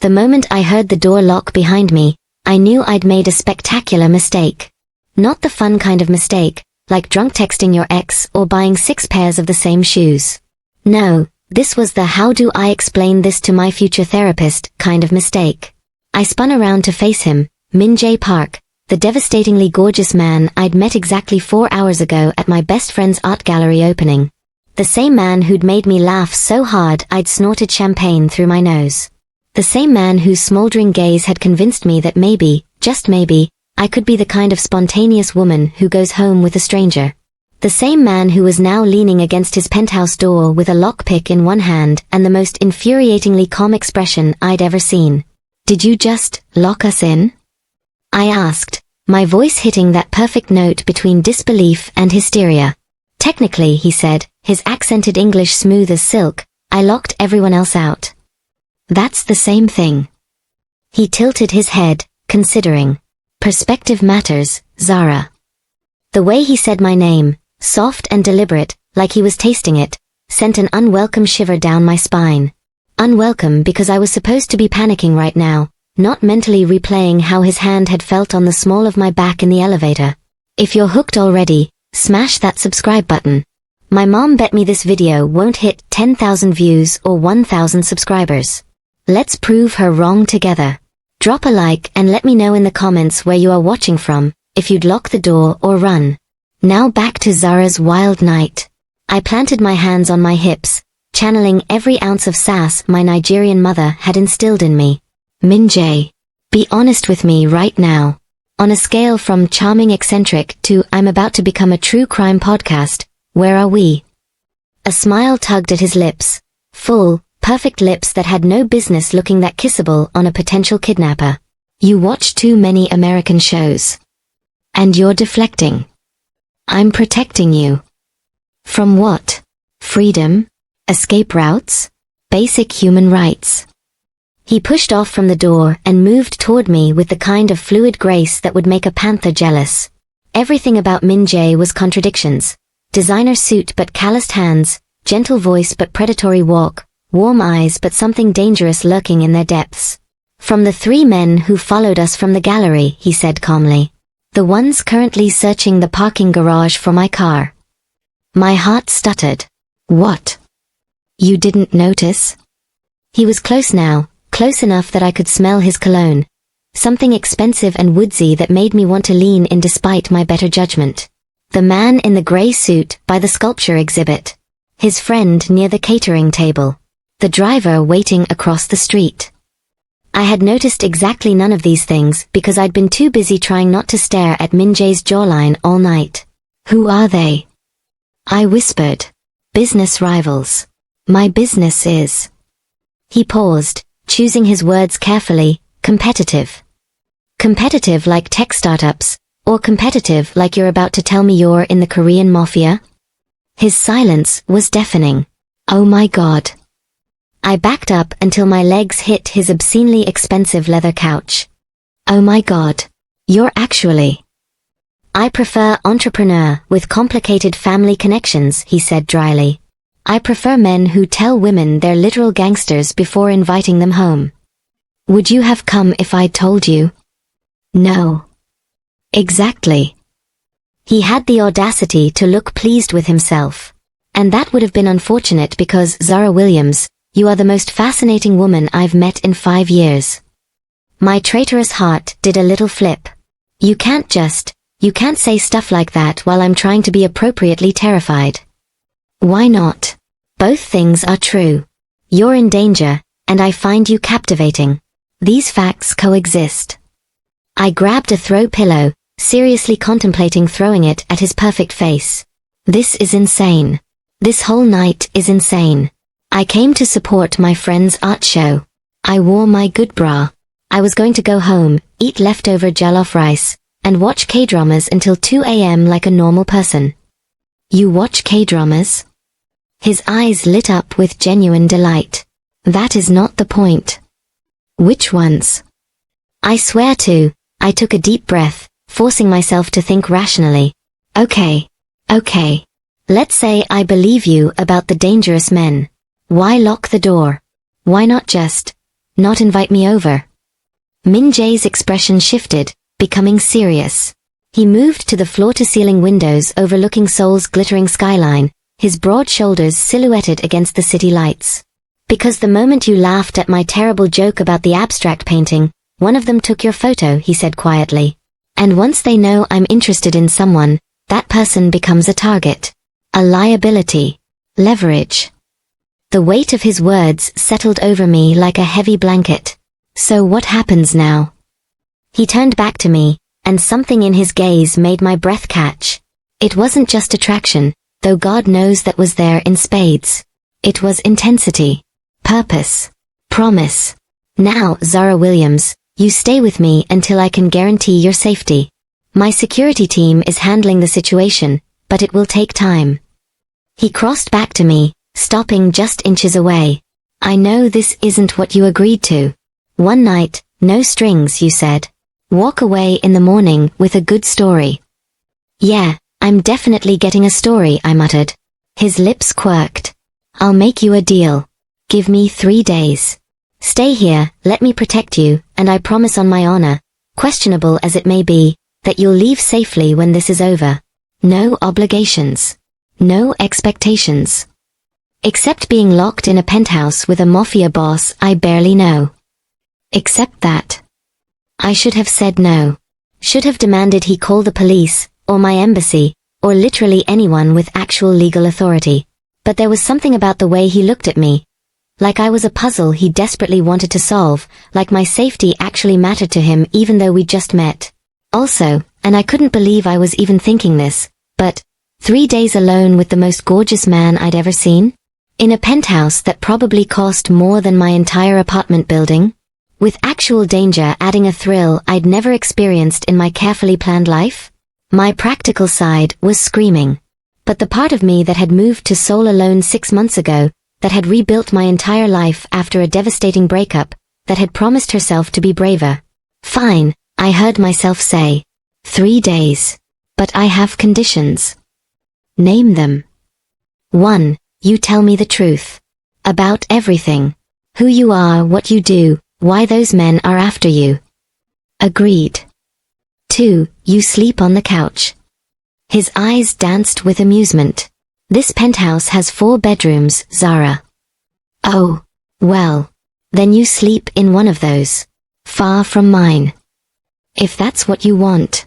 The moment I heard the door lock behind me, I knew I'd made a spectacular mistake. Not the fun kind of mistake, like drunk texting your ex or buying 6 pairs of the same shoes. No, this was the how do I explain this to my future therapist kind of mistake. I spun around to face him, Min-jae Park, the devastatingly gorgeous man I'd met exactly 4 hours ago at my best friend's art gallery opening. The same man who'd made me laugh so hard I'd snorted champagne through my nose. The same man whose smoldering gaze had convinced me that maybe, just maybe, I could be the kind of spontaneous woman who goes home with a stranger. The same man who was now leaning against his penthouse door with a lockpick in one hand and the most infuriatingly calm expression I'd ever seen. "Did you just lock us in?" I asked, my voice hitting that perfect note between disbelief and hysteria. "Technically," he said, his accented English smooth as silk, "I locked everyone else out." "That's the same thing." He tilted his head, considering. "Perspective matters, Zara." The way he said my name, soft and deliberate, like he was tasting it, sent an unwelcome shiver down my spine. Unwelcome because I was supposed to be panicking right now, not mentally replaying how his hand had felt on the small of my back in the elevator. If you're hooked already, smash that subscribe button. My mom bet me this video won't hit 10,000 views or 1,000 subscribers. Let's prove her wrong together. Drop a like and let me know in the comments where you are watching from, if you'd lock the door or run. Now back to Zara's wild night. I planted my hands on my hips, channeling every ounce of sass my Nigerian mother had instilled in me. "Min-jae, be honest with me right now. On a scale from charming eccentric to I'm about to become a true crime podcast, where are we?" A smile tugged at his lips. Full, perfect lips that had no business looking that kissable on a potential kidnapper. "You watch too many American shows. And you're deflecting. I'm protecting you." "From what? Freedom? Escape routes? Basic human rights." He pushed off from the door and moved toward me with the kind of fluid grace that would make a panther jealous. Everything about Min-jae was contradictions. Designer suit but calloused hands, gentle voice but predatory walk, warm eyes but something dangerous lurking in their depths. "From the 3 men who followed us from the gallery," he said calmly. "The ones currently searching the parking garage for my car." My heart stuttered. "What? You didn't notice?" He was close now, close enough that I could smell his cologne. Something expensive and woodsy that made me want to lean in despite my better judgment. The man in the gray suit by the sculpture exhibit. His friend near the catering table. The driver waiting across the street. I had noticed exactly none of these things because I'd been too busy trying not to stare at Min-jae's jawline all night. "Who are they?" I whispered. "Business rivals. My business is." He paused, choosing his words carefully. "Competitive. Competitive like tech startups, or competitive like you're about to tell me you're in the Korean Mafia?" His silence was deafening. "Oh my God." I backed up until my legs hit his obscenely expensive leather couch. "Oh my God. You're actually..." "I prefer entrepreneur with complicated family connections," he said dryly. "I prefer men who tell women they're literal gangsters before inviting them home." "Would you have come if I'd told you?" "No." "Exactly." He had the audacity to look pleased with himself. "And that would have been unfortunate because, Zara Williams, you are the most fascinating woman I've met in 5 years." My traitorous heart did a little flip. You can't say stuff like that while I'm trying to be appropriately terrified." "Why not? Both things are true. You're in danger, and I find you captivating. These facts coexist." I grabbed a throw pillow, seriously contemplating throwing it at his perfect face. "This is insane. This whole night is insane. I came to support my friend's art show. I wore my good bra. I was going to go home, eat leftover jollof rice, and watch K-dramas until 2 a.m. like a normal person." "You watch K-dramas?" His eyes lit up with genuine delight. "That is not the point." "Which ones?" "I swear to." I took a deep breath, forcing myself to think rationally. Okay. Let's say I believe you about the dangerous men. Why lock the door? Why not just not invite me over. Min-jae's expression shifted, becoming serious. He moved to the floor-to-ceiling windows overlooking Seoul's glittering skyline, his broad shoulders silhouetted against the city lights. Because the moment you laughed at my terrible joke about the abstract painting, one of them took your photo, he said quietly. And once they know I'm interested in someone, that person becomes a target. A liability. Leverage. The weight of his words settled over me like a heavy blanket. So what happens now? He turned back to me, and something in his gaze made my breath catch. It wasn't just attraction, though God knows that was there in spades. It was intensity. Purpose. Promise. Now, Zara Williams, you stay with me until I can guarantee your safety. My security team is handling the situation, but it will take time. He crossed back to me, stopping just inches away. I know this isn't what you agreed to. One night, no strings, you said. Walk away in the morning with a good story. Yeah, I'm definitely getting a story, I muttered. His lips quirked. I'll make you a deal. Give me 3 days. Stay here, let me protect you, and I promise on my honor, questionable as it may be, that you'll leave safely when this is over. No obligations. No expectations. Except being locked in a penthouse with a mafia boss I barely know. Except that. I should have said no. Should have demanded he call the police, or my embassy, or literally anyone with actual legal authority. But there was something about the way he looked at me. Like I was a puzzle he desperately wanted to solve, like my safety actually mattered to him even though we'd just met. Also, and I couldn't believe I was even thinking this, but 3 days alone with the most gorgeous man I'd ever seen? In a penthouse that probably cost more than my entire apartment building? With actual danger adding a thrill I'd never experienced in my carefully planned life? My practical side was screaming. But the part of me that had moved to Seoul alone 6 months ago, that had rebuilt my entire life after a devastating breakup, that had promised herself to be braver. Fine, I heard myself say. 3 days. But I have conditions. Name them. 1. You tell me the truth. About everything. Who you are, what you do, why those men are after you. Agreed. 2. You sleep on the couch. His eyes danced with amusement. This penthouse has 4 bedrooms, Zara. Oh, well. Then you sleep in one of those. Far from mine. If that's what you want.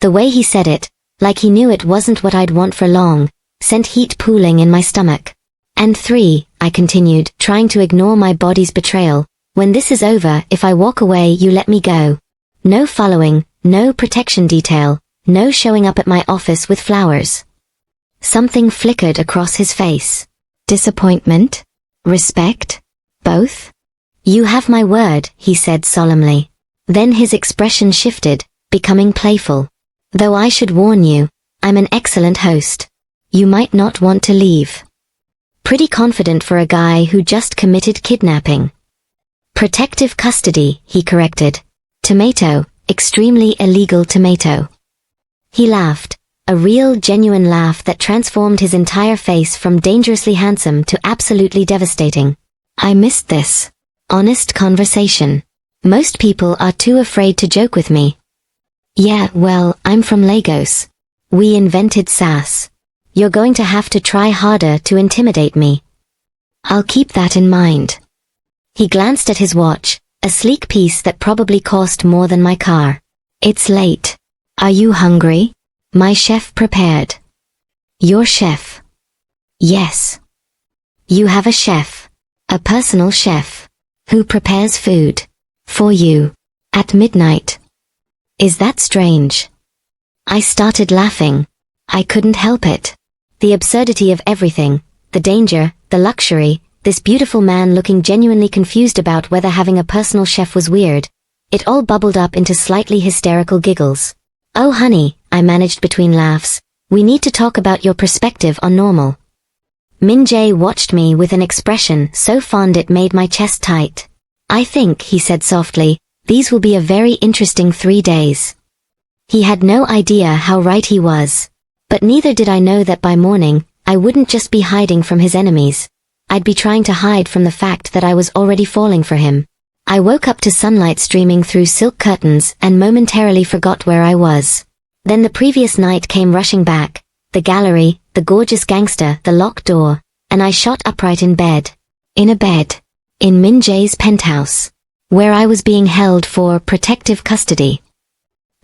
The way he said it, like he knew it wasn't what I'd want for long, sent heat pooling in my stomach. And 3, I continued, trying to ignore my body's betrayal, when this is over, if I walk away you let me go. No following, no protection detail, no showing up at my office with flowers. Something flickered across his face. Disappointment? Respect? Both? You have my word, he said solemnly. Then his expression shifted, becoming playful. Though I should warn you, I'm an excellent host. You might not want to leave. Pretty confident for a guy who just committed kidnapping. Protective custody, he corrected. Tomato, extremely illegal tomato. He laughed. A real, genuine laugh that transformed his entire face from dangerously handsome to absolutely devastating. I missed this. Honest conversation. Most people are too afraid to joke with me. Yeah, well, I'm from Lagos. We invented sass. You're going to have to try harder to intimidate me. I'll keep that in mind. He glanced at his watch, a sleek piece that probably cost more than my car. It's late. Are you hungry? My chef prepared. Your chef? Yes. You have a chef. A personal chef. Who prepares food. For you. At midnight. Is that strange? I started laughing. I couldn't help it. The absurdity of everything, the danger, the luxury, this beautiful man looking genuinely confused about whether having a personal chef was weird. It all bubbled up into slightly hysterical giggles. Oh honey, I managed between laughs, we need to talk about your perspective on normal. Min-jae watched me with an expression so fond it made my chest tight. I think, he said softly, these will be a very interesting 3 days. He had no idea how right he was. But neither did I know that by morning, I wouldn't just be hiding from his enemies. I'd be trying to hide from the fact that I was already falling for him. I woke up to sunlight streaming through silk curtains and momentarily forgot where I was. Then the previous night came rushing back, the gallery, the gorgeous gangster, the locked door, and I shot upright in bed. In a bed. In Min-jae's penthouse. Where I was being held for protective custody.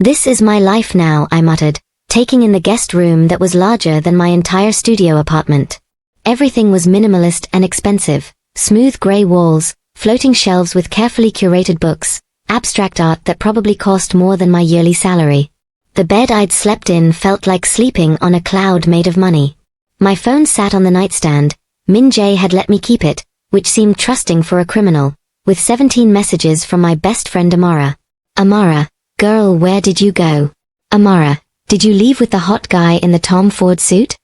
This is my life now, I muttered, taking in the guest room that was larger than my entire studio apartment. Everything was minimalist and expensive, smooth grey walls, floating shelves with carefully curated books, abstract art that probably cost more than my yearly salary. The bed I'd slept in felt like sleeping on a cloud made of money. My phone sat on the nightstand. Min-jae had let me keep it, which seemed trusting for a criminal, with 17 messages from my best friend Amara. Amara, girl, where did you go? Amara, did you leave with the hot guy in the Tom Ford suit?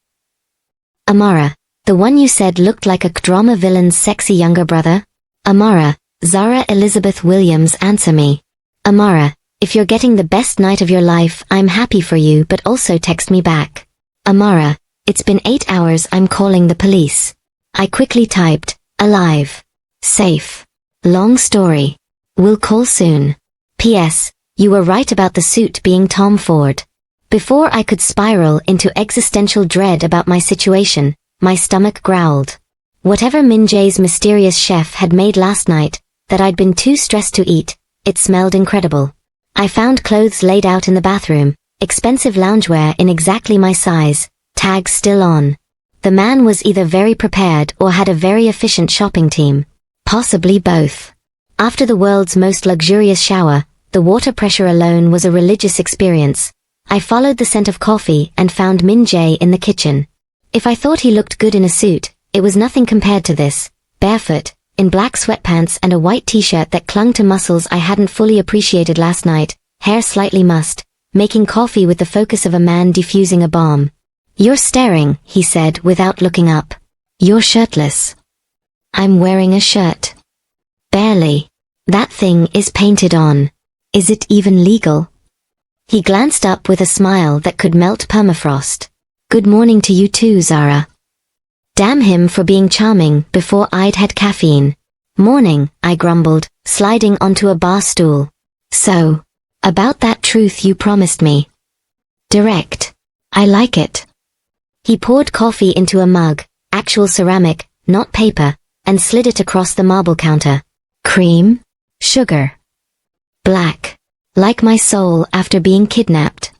Amara, the one you said looked like a drama villain's sexy younger brother? Amara, Zara Elizabeth Williams, answer me. Amara, if you're getting the best night of your life, I'm happy for you, but also text me back. Amara, it's been 8 hours, I'm calling the police. I quickly typed, alive. Safe. Long story. We'll call soon. P.S. You were right about the suit being Tom Ford. Before I could spiral into existential dread about my situation, my stomach growled. Whatever Min-jae's mysterious chef had made last night, that I'd been too stressed to eat, it smelled incredible. I found clothes laid out in the bathroom, expensive loungewear in exactly my size, tags still on. The man was either very prepared or had a very efficient shopping team. Possibly both. After the world's most luxurious shower, the water pressure alone was a religious experience. I followed the scent of coffee and found Min-jae in the kitchen. If I thought he looked good in a suit, it was nothing compared to this, barefoot, in black sweatpants and a white t-shirt that clung to muscles I hadn't fully appreciated last night, hair slightly mussed, making coffee with the focus of a man defusing a bomb. You're staring, he said without looking up. You're shirtless. I'm wearing a shirt. Barely. That thing is painted on. Is it even legal? He glanced up with a smile that could melt permafrost. Good morning to you too, Zara. Damn him for being charming before I'd had caffeine. Morning, I grumbled, sliding onto a bar stool. So, about that truth you promised me. Direct. I like it. He poured coffee into a mug, actual ceramic, not paper, and slid it across the marble counter. Cream? Sugar. Black. Like my soul after being kidnapped.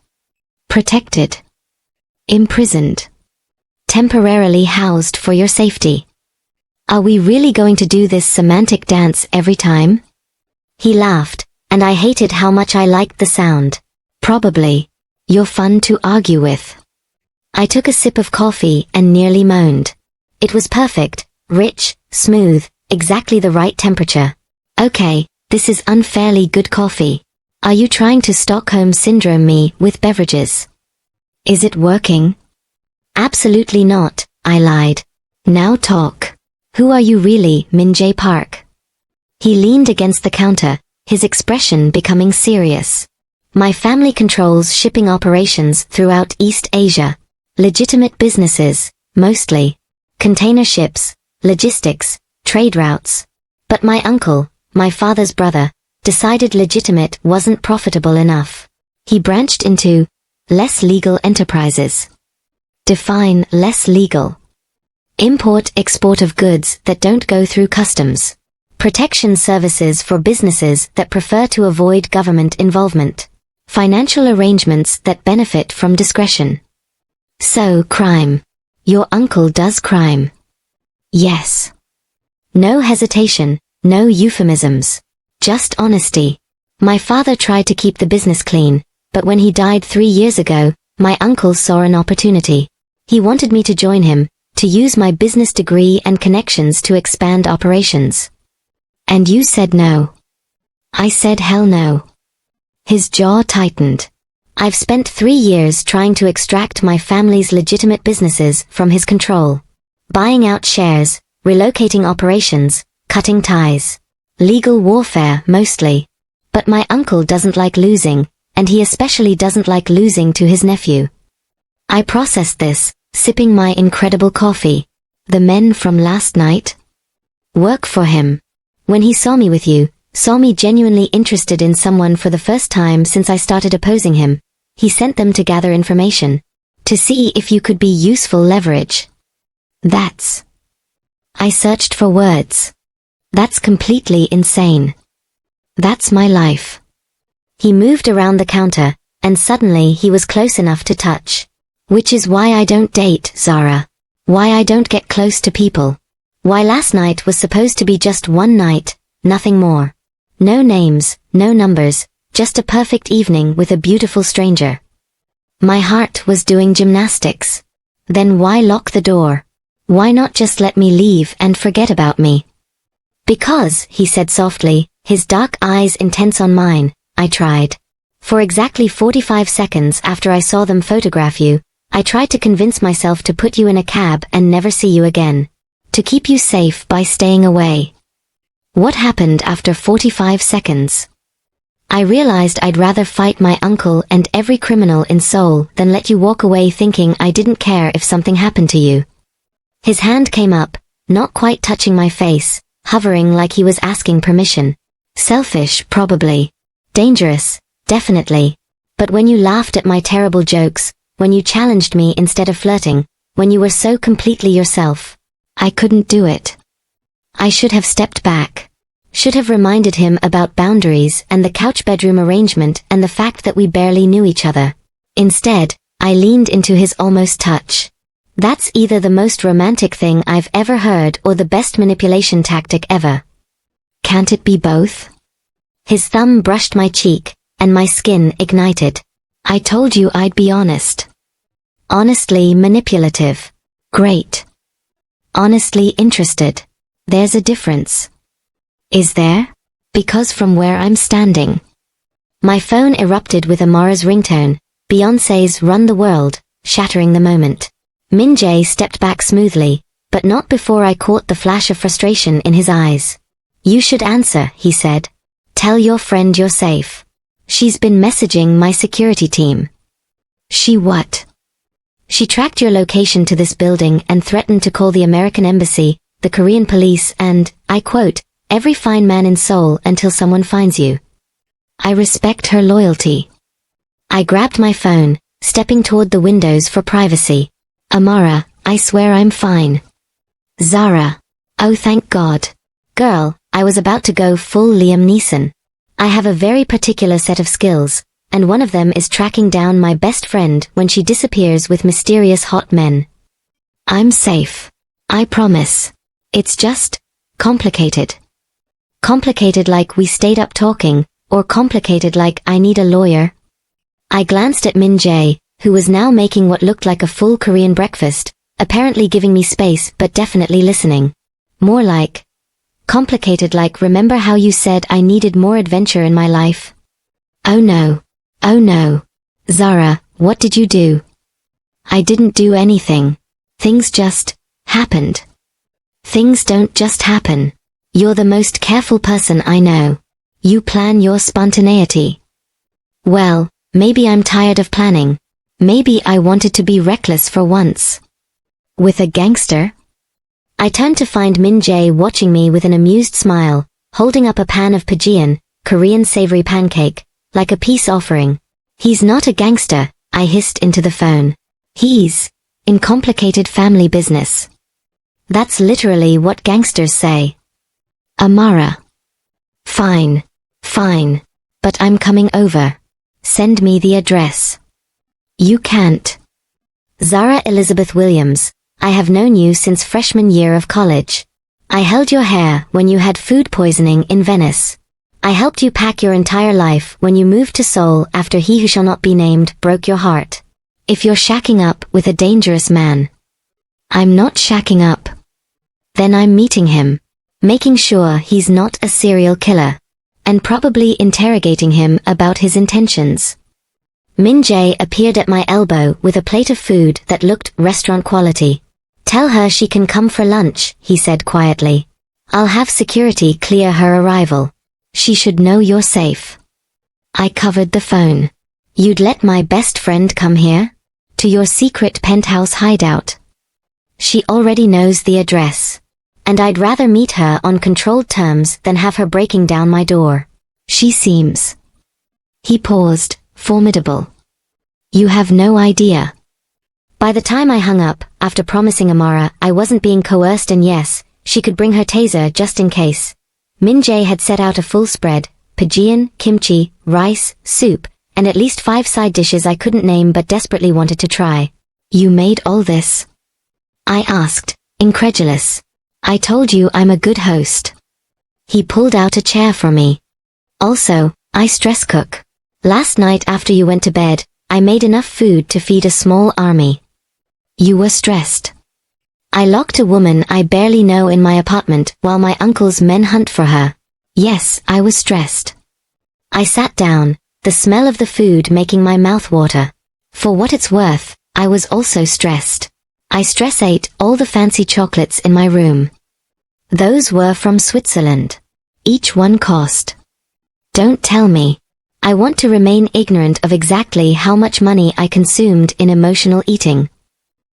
Protected. Imprisoned. Temporarily housed for your safety. Are we really going to do this semantic dance every time? He laughed, and I hated how much I liked the sound. Probably. You're fun to argue with. I took a sip of coffee and nearly moaned. It was perfect, rich, smooth, exactly the right temperature. Okay, this is unfairly good coffee. Are you trying to Stockholm Syndrome me with beverages? Is it working? Absolutely not, I lied. Now talk. Who are you really, Min-jae Park? He leaned against the counter, his expression becoming serious. My family controls shipping operations throughout East Asia. Legitimate businesses, mostly. Container ships, logistics, trade routes. But my uncle, my father's brother, decided legitimate wasn't profitable enough. He branched into less legal enterprises. Define less legal. Import-export of goods that don't go through customs. Protection services for businesses that prefer to avoid government involvement. Financial arrangements that benefit from discretion. So, crime. Your uncle does crime. Yes. No hesitation, no euphemisms. Just honesty. My father tried to keep the business clean, but when he died 3 years ago, my uncle saw an opportunity. He wanted me to join him, to use my business degree and connections to expand operations. And you said no. I said hell no. His jaw tightened. I've spent 3 years trying to extract my family's legitimate businesses from his control. Buying out shares, relocating operations, cutting ties. Legal warfare, mostly. But my uncle doesn't like losing, and he especially doesn't like losing to his nephew. I processed this, sipping my incredible coffee. The men from last night? Work for him. When he saw me with you, Saw me genuinely interested in someone for the first time since I started opposing him. He sent them to gather information. To see if you could be useful leverage. That's... I searched for words. That's completely insane. That's my life. He moved around the counter, and suddenly he was close enough to touch. Which is why I don't date, Zara. Why I don't get close to people. Why last night was supposed to be just one night, nothing more. No names, no numbers, just a perfect evening with a beautiful stranger. My heart was doing gymnastics. Then why lock the door? Why not just let me leave and forget about me? Because, he said softly, his dark eyes intense on mine, I tried. For exactly 45 seconds after I saw them photograph you, I tried to convince myself to put you in a cab and never see you again. To keep you safe by staying away. What happened after 45 seconds? I realized I'd rather fight my uncle and every criminal in Seoul than let you walk away thinking I didn't care if something happened to you. His hand came up, not quite touching my face, hovering like he was asking permission. Selfish, probably. Dangerous, definitely. But when you laughed at my terrible jokes, when you challenged me instead of flirting, when you were so completely yourself, I couldn't do it. I should have stepped back. Should have reminded him about boundaries and the couch bedroom arrangement and the fact that we barely knew each other. Instead, I leaned into his almost touch. That's either the most romantic thing I've ever heard or the best manipulation tactic ever. Can't it be both? His thumb brushed my cheek, and my skin ignited. I told you I'd be honest. Honestly manipulative. Great. Honestly interested. There's a difference. Is there? Because from where I'm standing. My phone erupted with Amara's ringtone, Beyoncé's Run the World, shattering the moment. Min-jae stepped back smoothly, but not before I caught the flash of frustration in his eyes. You should answer, he said. Tell your friend you're safe. She's been messaging my security team. She what? She tracked your location to this building and threatened to call the American embassy, the Korean police and, I quote, every fine man in Seoul until someone finds you. I respect her loyalty. I grabbed my phone, stepping toward the windows for privacy. Amara, I swear I'm fine. Zara. Oh thank God. Girl, I was about to go full Liam Neeson. I have a very particular set of skills, and one of them is tracking down my best friend when she disappears with mysterious hot men. I'm safe. I promise. It's just complicated. Complicated like we stayed up talking, or complicated like I need a lawyer? I glanced at Min-jae, who was now making what looked like a full Korean breakfast, apparently giving me space but definitely listening. More like complicated like remember how you said I needed more adventure in my life? Oh no. Oh no. Zara, what did you do? I didn't do anything. Things just happened. Things don't just happen. You're the most careful person I know. You plan your spontaneity. Well, maybe I'm tired of planning. Maybe I wanted to be reckless for once. With a gangster? I turned to find Min-jae watching me with an amused smile, holding up a pan of pajeon, Korean savory pancake, like a peace offering. He's not a gangster, I hissed into the phone. He's in complicated family business. That's literally what gangsters say. Amara. Fine. Fine. But I'm coming over. Send me the address. You can't. Zara Elizabeth Williams, I have known you since freshman year of college. I held your hair when you had food poisoning in Venice. I helped you pack your entire life when you moved to Seoul after he who shall not be named broke your heart. If you're shacking up with a dangerous man. I'm not shacking up. Then I'm meeting him. Making sure he's not a serial killer. And probably interrogating him about his intentions. Min-jae appeared at my elbow with a plate of food that looked restaurant quality. Tell her she can come for lunch, he said quietly. I'll have security clear her arrival. She should know you're safe. I covered the phone. You'd let my best friend come here? To your secret penthouse hideout? She already knows the address. and I'd rather meet her on controlled terms than have her breaking down my door. She seems... He paused, formidable. You have no idea. By the time I hung up, after promising Amara I wasn't being coerced and yes, she could bring her taser just in case, Min-jae had set out a full spread, Pajeon, kimchi, rice, soup, and at least 5 side dishes I couldn't name but desperately wanted to try. You made all this? I asked, incredulous. I told you I'm a good host. He pulled out a chair for me. Also, I stress cook. Last night after you went to bed, I made enough food to feed a small army. You were stressed. I locked a woman I barely know in my apartment while my uncle's men hunt for her. Yes, I was stressed. I sat down, the smell of the food making my mouth water. For what it's worth, I was also stressed. I stress ate all the fancy chocolates in my room. Those were from Switzerland. Each one cost. Don't tell me. I want to remain ignorant of exactly how much money I consumed in emotional eating.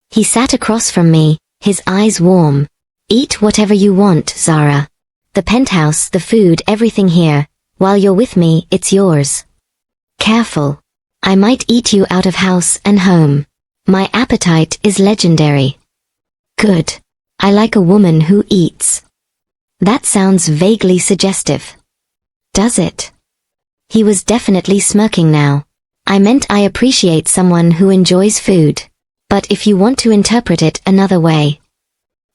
He sat across from me, his eyes warm. Eat whatever you want, Zara. The penthouse, the food, everything here. While you're with me, it's yours. Careful. I might eat you out of house and home. My appetite is legendary. Good. I like a woman who eats. That sounds vaguely suggestive. Does it? He was definitely smirking now. I meant I appreciate someone who enjoys food. But if you want to interpret it another way.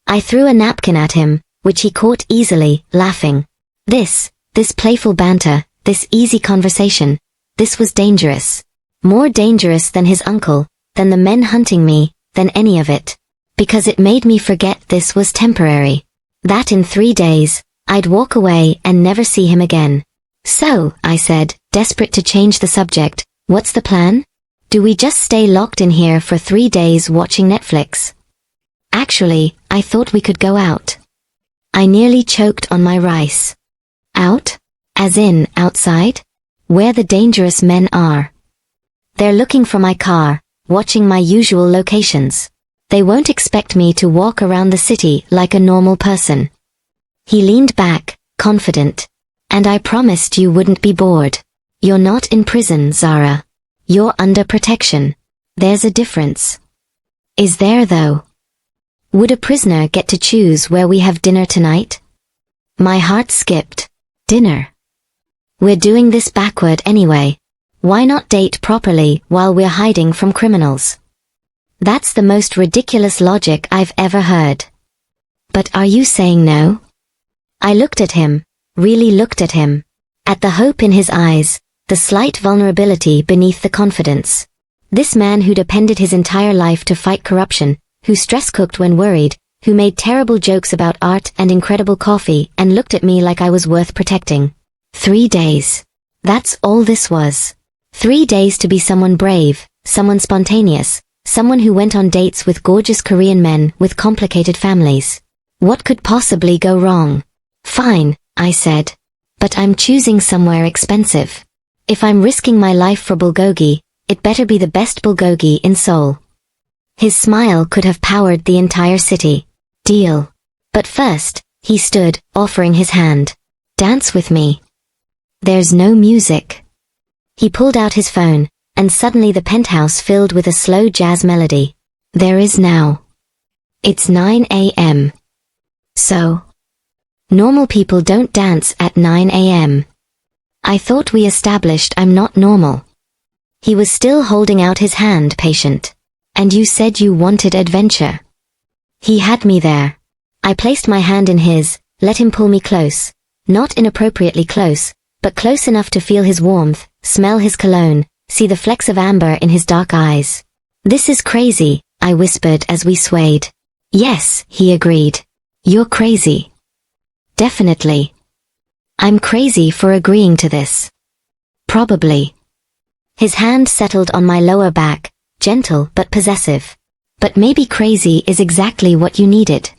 I threw a napkin at him, which he caught easily, laughing. This playful banter, this easy conversation, this was dangerous. More dangerous than his uncle, than the men hunting me, than any of it. Because it made me forget this was temporary. That in 3 days, I'd walk away and never see him again. So, I said, desperate to change the subject, what's the plan? Do we just stay locked in here for 3 days watching Netflix? Actually, I thought we could go out. I nearly choked on my rice. Out? As in, outside? Where the dangerous men are. They're looking for my car, watching my usual locations. They won't expect me to walk around the city like a normal person. He leaned back, confident. And I promised you wouldn't be bored. You're not in prison, Zara. You're under protection. There's a difference. Is there though? Would a prisoner get to choose where we have dinner tonight? My heart skipped. Dinner. We're doing this backward anyway. Why not date properly while we're hiding from criminals? That's the most ridiculous logic I've ever heard. But are you saying no? I looked at him, really looked at him. At the hope in his eyes, the slight vulnerability beneath the confidence. This man who depended his entire life to fight corruption, who stress-cooked when worried, who made terrible jokes about art and incredible coffee and looked at me like I was worth protecting. 3 days. That's all this was. 3 days to be someone brave, someone spontaneous, someone who went on dates with gorgeous Korean men with complicated families. What could possibly go wrong? Fine, I said. But I'm choosing somewhere expensive. If I'm risking my life for bulgogi, it better be the best bulgogi in Seoul. His smile could have powered the entire city. Deal. But first, he stood, offering his hand. Dance with me. There's no music. He pulled out his phone, and suddenly the penthouse filled with a slow jazz melody. There is now. It's 9 a.m. So? Normal people don't dance at 9 a.m. I thought we established I'm not normal. He was still holding out his hand, patient. And you said you wanted adventure. He had me there. I placed my hand in his, let him pull me close. Not inappropriately close, but close enough to feel his warmth, smell his cologne, see the flecks of amber in his dark eyes. This is crazy, I whispered as we swayed. Yes, he agreed. You're crazy. Definitely. I'm crazy for agreeing to this. Probably. His hand settled on my lower back, gentle but possessive. But maybe crazy is exactly what you needed.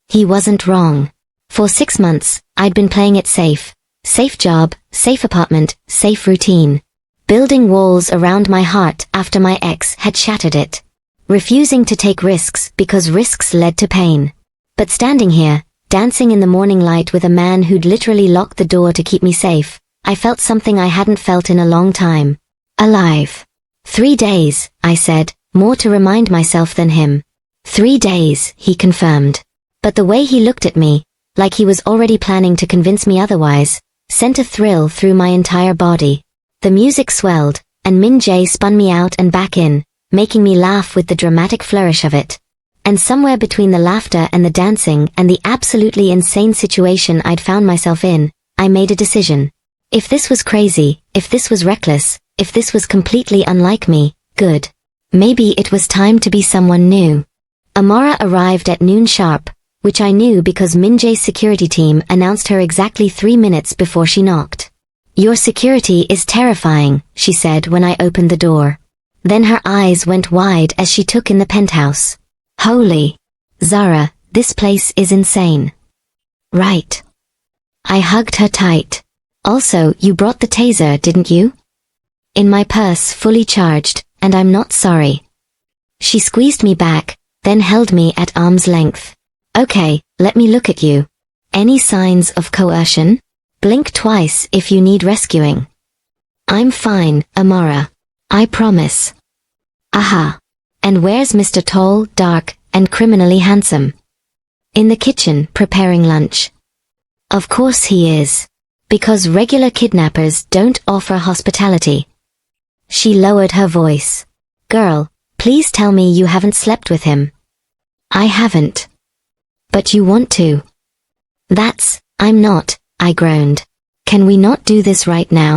He wasn't wrong. For 6 months, I'd been playing it safe. Safe job, safe apartment, safe routine. Building walls around my heart after my ex had shattered it. Refusing to take risks because risks led to pain. But standing here, dancing in the morning light with a man who'd literally locked the door to keep me safe, I felt something I hadn't felt in a long time. Alive. 3 days, I said, more to remind myself than him. 3 days, he confirmed. But the way he looked at me, like he was already planning to convince me otherwise, sent a thrill through my entire body. The music swelled, and Min-jae spun me out and back in, making me laugh with the dramatic flourish of it. And somewhere between the laughter and the dancing and the absolutely insane situation I'd found myself in, I made a decision. If this was crazy, if this was reckless, if this was completely unlike me, good. Maybe it was time to be someone new. Amara arrived at noon sharp, which I knew because Min-jae's security team announced her exactly 3 minutes before she knocked. "Your security is terrifying," she said when I opened the door. Then her eyes went wide as she took in the penthouse. "Holy Zara, this place is insane." "Right." I hugged her tight. "Also, you brought the taser, didn't you?" "In my purse, fully charged, and I'm not sorry." She squeezed me back, then held me at arm's length. "Okay, let me look at you. Any signs of coercion? Blink twice if you need rescuing." "I'm fine, Amara. I promise." "Aha. And where's Mr. Tall, dark, and criminally handsome?" "In the kitchen, preparing lunch." "Of course he is. Because regular kidnappers don't offer hospitality." She lowered her voice. "Girl, please tell me you haven't slept with him." "I haven't." "But you want to." I'm not," I groaned. "Can we not do this right now?"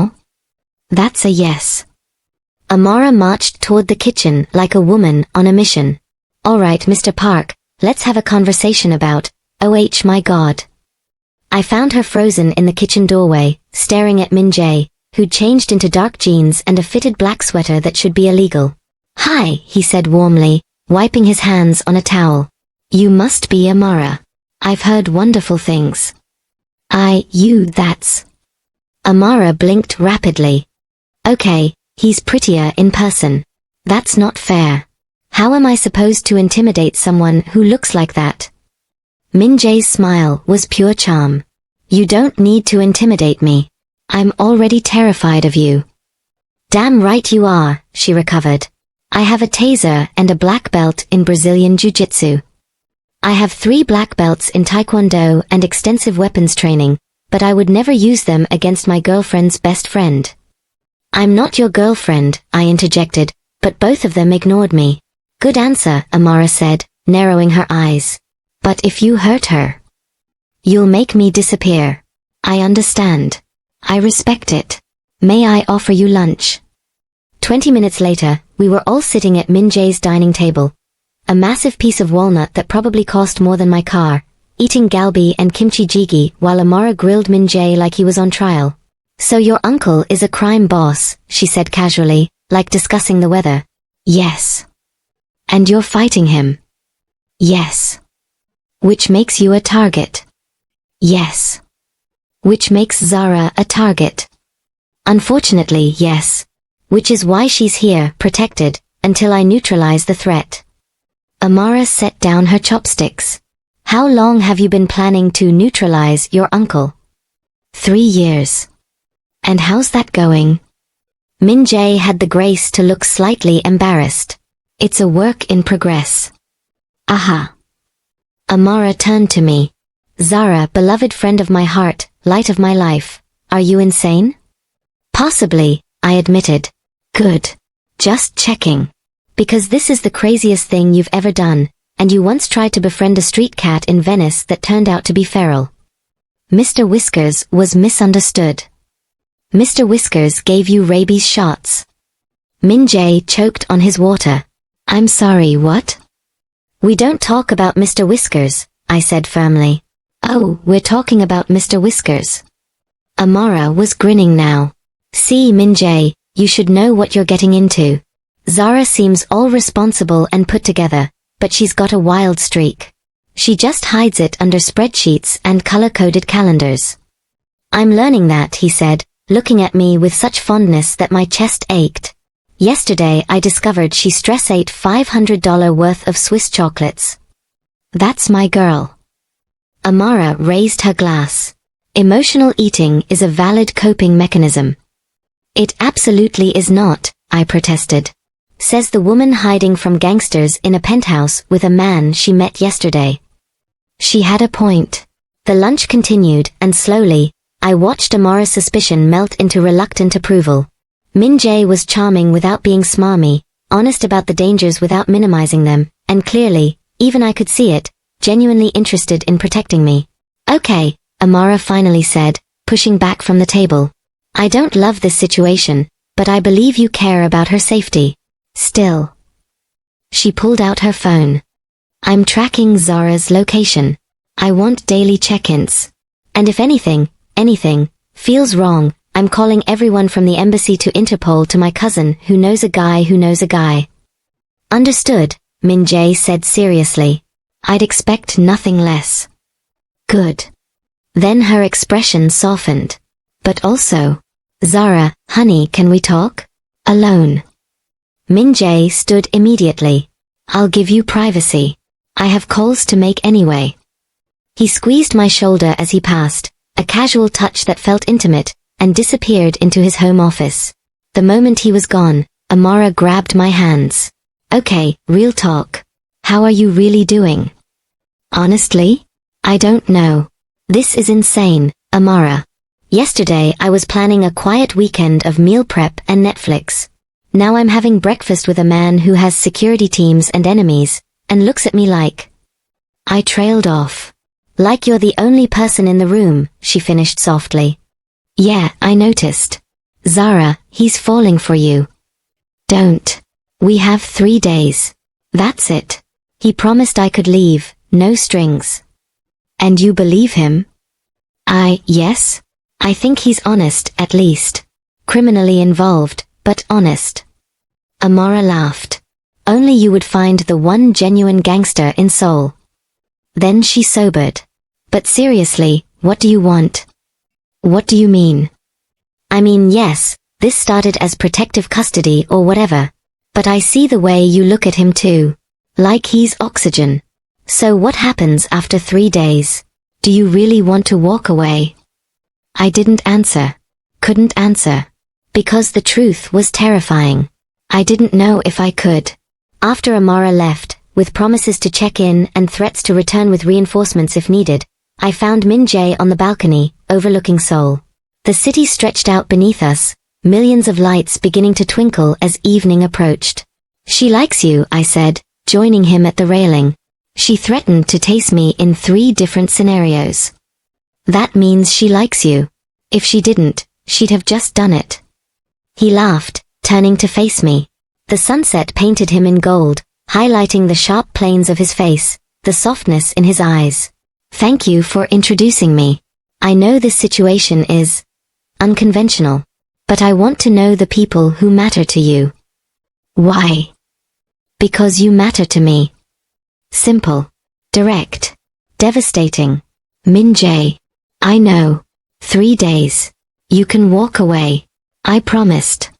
"That's a yes." Amara marched toward the kitchen like a woman on a mission. "All right, Mr. Park, let's have a conversation about, my God." I found her frozen in the kitchen doorway, staring at Min-jae, who'd changed into dark jeans and a fitted black sweater that should be illegal. "Hi," he said warmly, wiping his hands on a towel. "You must be Amara. I've heard wonderful things." That's... Amara blinked rapidly. "Okay, he's prettier in person. That's not fair. How am I supposed to intimidate someone who looks like that?" Min-jae's smile was pure charm. "You don't need to intimidate me. I'm already terrified of you." "Damn right you are," she recovered. "I have a taser and a black belt in Brazilian Jiu-Jitsu. I have 3 black belts in Taekwondo and extensive weapons training, but I would never use them against my girlfriend's best friend." "I'm not your girlfriend," I interjected, but both of them ignored me. "Good answer," Amara said, narrowing her eyes. "But if you hurt her, you'll make me disappear." "I understand. I respect it. May I offer you lunch?" 20 minutes later, we were all sitting at Min-jae's dining table. A massive piece of walnut that probably cost more than my car, eating galbi and kimchi jjigae while Amara grilled Min-jae like he was on trial. "So your uncle is a crime boss," she said casually, like discussing the weather. "Yes." "And you're fighting him?" "Yes." "Which makes you a target?" "Yes." "Which makes Zara a target?" "Unfortunately, yes. Which is why she's here, protected, until I neutralize the threat." Amara set down her chopsticks. "How long have you been planning to neutralize your uncle?" 3 years. "And how's that going?" Min-jae had the grace to look slightly embarrassed. "It's a work in progress." "Aha." Amara turned to me. "Zara, beloved friend of my heart, light of my life, are you insane?" "Possibly," I admitted. "Good. Just checking. Because this is the craziest thing you've ever done, and you once tried to befriend a street cat in Venice that turned out to be feral." Mr. Whiskers was misunderstood. "Mr. Whiskers gave you rabies shots." Min-jae choked on his water. "I'm sorry, what?" "We don't talk about Mr. Whiskers," I said firmly. "Oh, we're talking about Mr. Whiskers." Amara was grinning now. "See, Min-jae, you should know what you're getting into. Zara seems all responsible and put together, but she's got a wild streak. She just hides it under spreadsheets and color-coded calendars." "I'm learning that," he said, looking at me with such fondness that my chest ached. "Yesterday I discovered she stress ate $500 worth of Swiss chocolates." "That's my girl." Amara raised her glass. Emotional eating is a valid coping mechanism. It absolutely is not, I protested. Says the woman hiding from gangsters in a penthouse with a man she met yesterday. She had a point. The lunch continued, and slowly, I watched Amara's suspicion melt into reluctant approval. Min-jae was charming without being smarmy, honest about the dangers without minimizing them, and clearly, even I could see it, genuinely interested in protecting me. Okay, Amara finally said, pushing back from the table. I don't love this situation, but I believe you care about her safety. Still. She pulled out her phone. I'm tracking Zara's location. I want daily check-ins. And if anything feels wrong, I'm calling everyone from the embassy to Interpol to my cousin who knows a guy who knows a guy. Understood, Min-jae said seriously. I'd expect nothing less. Good. Then her expression softened. But also, Zara, honey, can we talk? Alone. Min-jae stood immediately. I'll give you privacy. I have calls to make anyway. He squeezed my shoulder as he passed, a casual touch that felt intimate, and disappeared into his home office. The moment he was gone, Amara grabbed my hands. Okay, real talk. How are you really doing? Honestly? I don't know. This is insane, Amara. Yesterday I was planning a quiet weekend of meal prep and Netflix. Now I'm having breakfast with a man who has security teams and enemies, and looks at me like... I trailed off. Like you're the only person in the room, she finished softly. Yeah, I noticed. Zara, he's falling for you. Don't. We have 3 days. That's it. He promised I could leave, no strings. And you believe him? Yes. I think he's honest, at least. Criminally involved, but honest. Amara laughed. Only you would find the one genuine gangster in Seoul. Then she sobered. But seriously, what do you want? What do you mean? I mean, yes, this started as protective custody or whatever. But I see the way you look at him too. Like he's oxygen. So what happens after 3 days? Do you really want to walk away? I didn't answer. Couldn't answer. Because the truth was terrifying. I didn't know if I could. After Amara left, with promises to check in and threats to return with reinforcements if needed, I found Min-jae on the balcony, overlooking Seoul. The city stretched out beneath us, millions of lights beginning to twinkle as evening approached. She likes you, I said, joining him at the railing. She threatened to taste me in 3 different scenarios. That means she likes you. If she didn't, she'd have just done it. He laughed, turning to face me. The sunset painted him in gold, highlighting the sharp planes of his face, the softness in his eyes. Thank you for introducing me. I know this situation is unconventional, but I want to know the people who matter to you. Why? Because you matter to me. Simple. Direct. Devastating. Min-jae. I know. 3 days. You can walk away. I promised.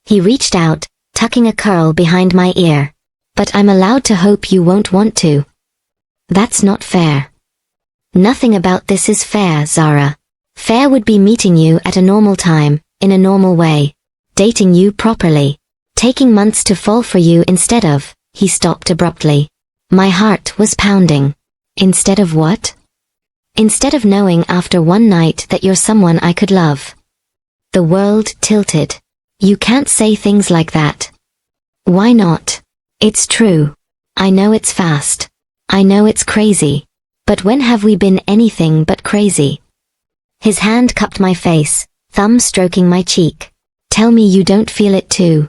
He reached out, tucking a curl behind my ear. But I'm allowed to hope you won't want to. That's not fair. Nothing about this is fair, Zara. Fair would be meeting you at a normal time, in a normal way. Dating you properly. Taking months to fall for you instead of... He stopped abruptly. My heart was pounding. Instead of what? Instead of knowing after one night that you're someone I could love. The world tilted. You can't say things like that. Why not? It's true. I know it's fast. I know it's crazy. But when have we been anything but crazy? His hand cupped my face, thumb stroking my cheek. Tell me you don't feel it too.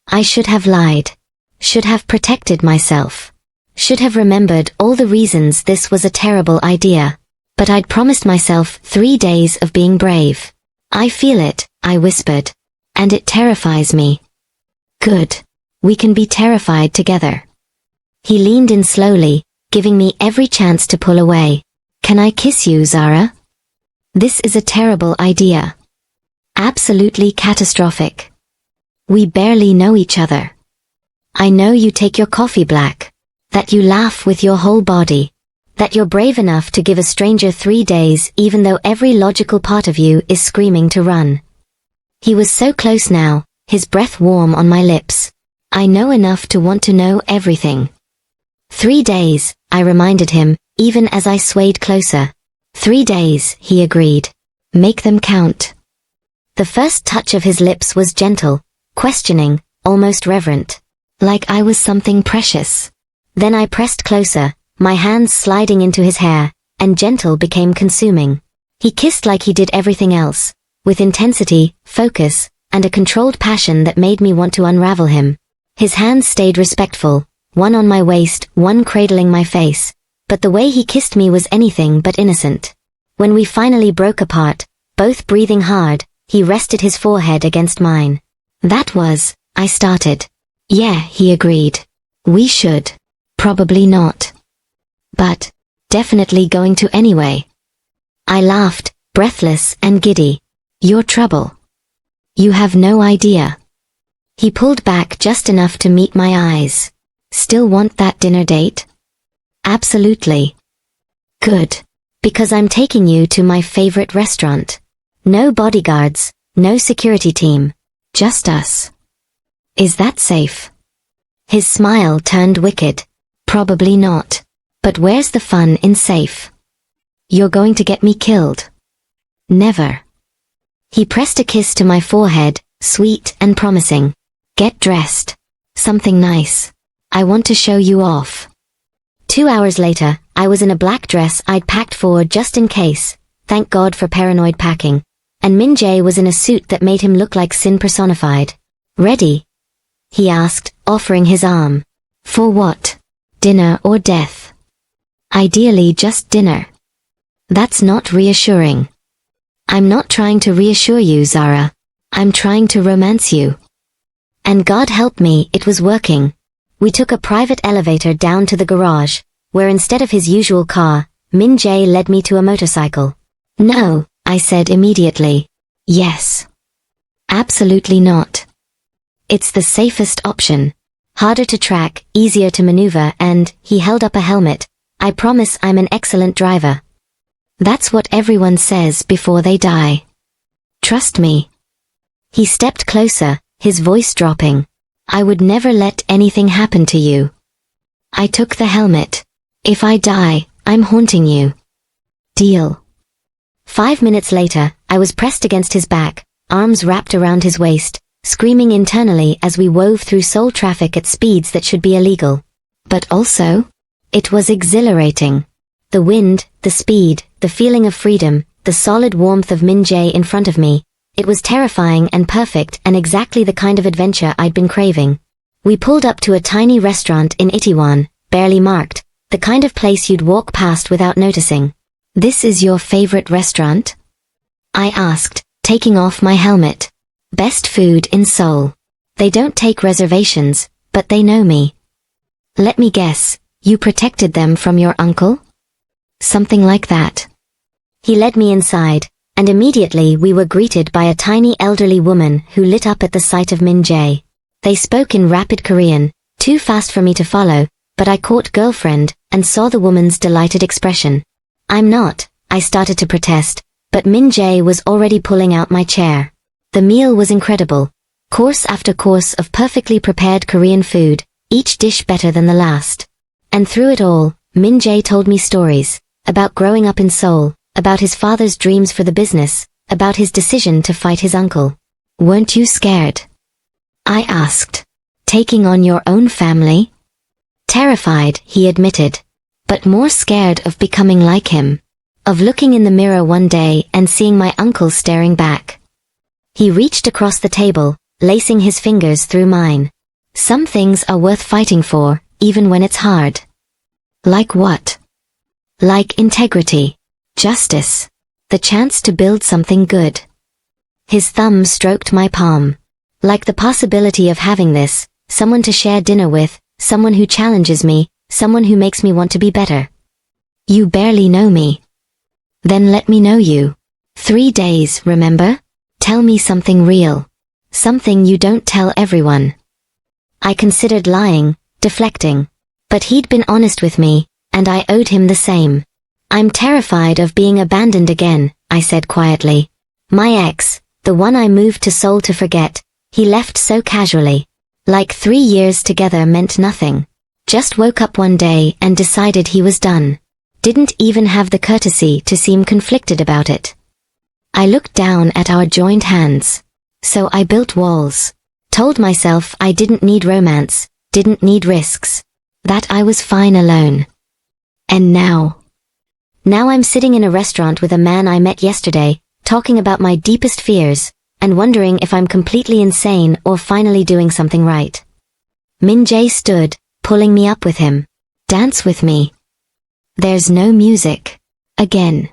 I should have lied. Should have protected myself. Should have remembered all the reasons this was a terrible idea. But I'd promised myself 3 days of being brave. I feel it, I whispered. And it terrifies me. Good. We can be terrified together. He leaned in slowly, giving me every chance to pull away. Can I kiss you, Zara? This is a terrible idea. Absolutely catastrophic. We barely know each other. I know you take your coffee black. That you laugh with your whole body. That you're brave enough to give a stranger 3 days even though every logical part of you is screaming to run. He was so close now, his breath warm on my lips. I know enough to want to know everything. 3 days, I reminded him, even as I swayed closer. 3 days, he agreed. Make them count. The first touch of his lips was gentle, questioning, almost reverent. Like I was something precious. Then I pressed closer, my hands sliding into his hair, and gentle became consuming. He kissed like he did everything else, with intensity, focus, and a controlled passion that made me want to unravel him. His hands stayed respectful, one on my waist, one cradling my face, but the way he kissed me was anything but innocent. When we finally broke apart, both breathing hard, he rested his forehead against mine. That was, I started. Yeah, he agreed. We should. Probably not. But, definitely going to anyway. I laughed, breathless and giddy. Your trouble. You have no idea. He pulled back just enough to meet my eyes. Still want that dinner date? Absolutely. Good. Because I'm taking you to my favorite restaurant. No bodyguards, no security team. Just us. Is that safe? His smile turned wicked. Probably not. But where's the fun in safe? You're going to get me killed. Never. He pressed a kiss to my forehead, sweet and promising. Get dressed. Something nice. I want to show you off. 2 hours later, I was in a black dress I'd packed for just in case, thank God for paranoid packing, and Min-jae was in a suit that made him look like sin personified. Ready? He asked, offering his arm. For what? Dinner or death? Ideally just dinner. That's not reassuring. I'm not trying to reassure you, Zara. I'm trying to romance you. And God help me, it was working. We took a private elevator down to the garage, where instead of his usual car, Min-jae led me to a motorcycle. No, I said immediately. Yes. Absolutely not. It's the safest option. Harder to track, easier to maneuver, and, he held up a helmet. I promise I'm an excellent driver. That's what everyone says before they die. Trust me. He stepped closer, his voice dropping. I would never let anything happen to you. I took the helmet. If I die, I'm haunting you. Deal. 5 minutes later, I was pressed against his back, arms wrapped around his waist, screaming internally as we wove through Seoul traffic at speeds that should be illegal. But also, it was exhilarating. The wind, the speed, the feeling of freedom, the solid warmth of Min-jae in front of me. It was terrifying and perfect and exactly the kind of adventure I'd been craving. We pulled up to a tiny restaurant in Itaewon, barely marked, the kind of place you'd walk past without noticing. This is your favorite restaurant? I asked, taking off my helmet. Best food in Seoul. They don't take reservations, but they know me. Let me guess, you protected them from your uncle? Something like that. He led me inside, and immediately we were greeted by a tiny elderly woman who lit up at the sight of Min-jae. They spoke in rapid Korean, too fast for me to follow, but I caught girlfriend and saw the woman's delighted expression. I'm not, I started to protest, but Min-jae was already pulling out my chair. The meal was incredible. Course after course of perfectly prepared Korean food, each dish better than the last. And through it all, Min-jae told me stories, about growing up in Seoul, about his father's dreams for the business, about his decision to fight his uncle. Weren't you scared? I asked. Taking on your own family? Terrified, he admitted. But more scared of becoming like him. Of looking in the mirror one day and seeing my uncle staring back. He reached across the table, lacing his fingers through mine. Some things are worth fighting for, even when it's hard. Like what? Like integrity. Justice. The chance to build something good. His thumb stroked my palm. Like the possibility of having this, someone to share dinner with, someone who challenges me, someone who makes me want to be better. You barely know me. Then let me know you. 3 days, remember? Tell me something real. Something you don't tell everyone. I considered lying, deflecting. But he'd been honest with me, and I owed him the same. I'm terrified of being abandoned again, I said quietly. My ex, the one I moved to Seoul to forget, he left so casually. Like 3 years together meant nothing. Just woke up one day and decided he was done. Didn't even have the courtesy to seem conflicted about it. I looked down at our joined hands. So I built walls. Told myself I didn't need romance, didn't need risks. That I was fine alone. And now I'm sitting in a restaurant with a man I met yesterday, talking about my deepest fears, and wondering if I'm completely insane or finally doing something right. Min-jae stood, pulling me up with him. Dance with me. There's no music. Again.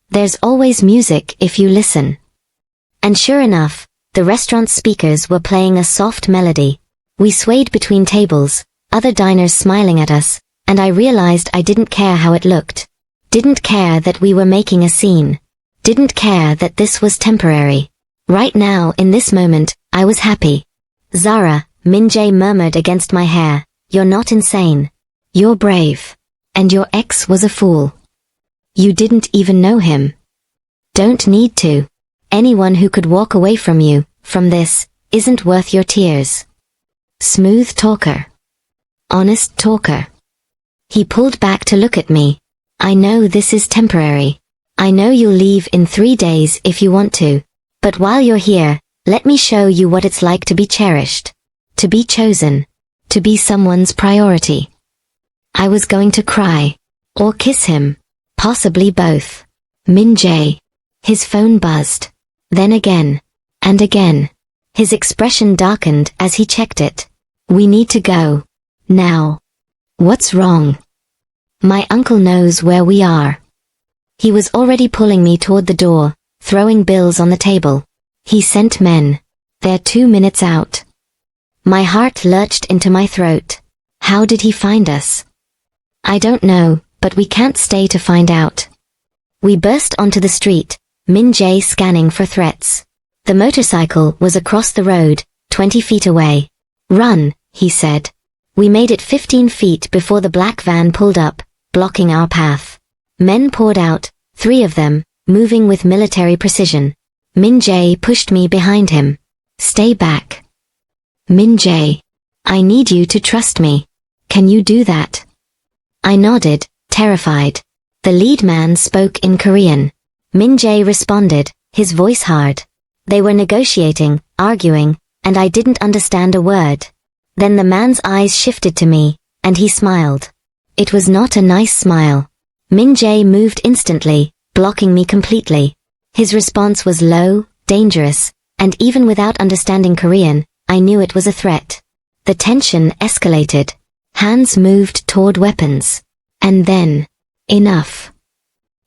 There's always music if you listen. And sure enough, the restaurant speakers were playing a soft melody. We swayed between tables, other diners smiling at us, and I realized I didn't care how it looked. Didn't care that we were making a scene. Didn't care that this was temporary. Right now, in this moment, I was happy. Zara, Min-jae murmured against my hair, you're not insane. You're brave. And your ex was a fool. You didn't even know him. Don't need to. Anyone who could walk away from you, from this, isn't worth your tears. Smooth talker. Honest talker. He pulled back to look at me. I know this is temporary. I know you'll leave in 3 days if you want to. But while you're here, let me show you what it's like to be cherished. To be chosen. To be someone's priority. I was going to cry. Or kiss him. Possibly both. Min-jae. His phone buzzed. Then again. And again. His expression darkened as he checked it. We need to go. Now. What's wrong? My uncle knows where we are. He was already pulling me toward the door, throwing bills on the table. He sent men. They're 2 minutes out. My heart lurched into my throat. How did he find us? I don't know, but we can't stay to find out. We burst onto the street, Min-jae scanning for threats. The motorcycle was across the road, 20 feet away. Run, he said. We made it 15 feet before the black van pulled up, blocking our path. Men poured out, 3 of them, moving with military precision. Min-jae pushed me behind him. Stay back. Min-jae, I need you to trust me. Can you do that? I nodded, terrified. The lead man spoke in Korean. Min-jae responded, his voice hard. They were negotiating, arguing, and I didn't understand a word. Then the man's eyes shifted to me, and he smiled. It was not a nice smile. Min-jae moved instantly, blocking me completely. His response was low, dangerous, and even without understanding Korean, I knew it was a threat. The tension escalated. Hands moved toward weapons. And then, enough.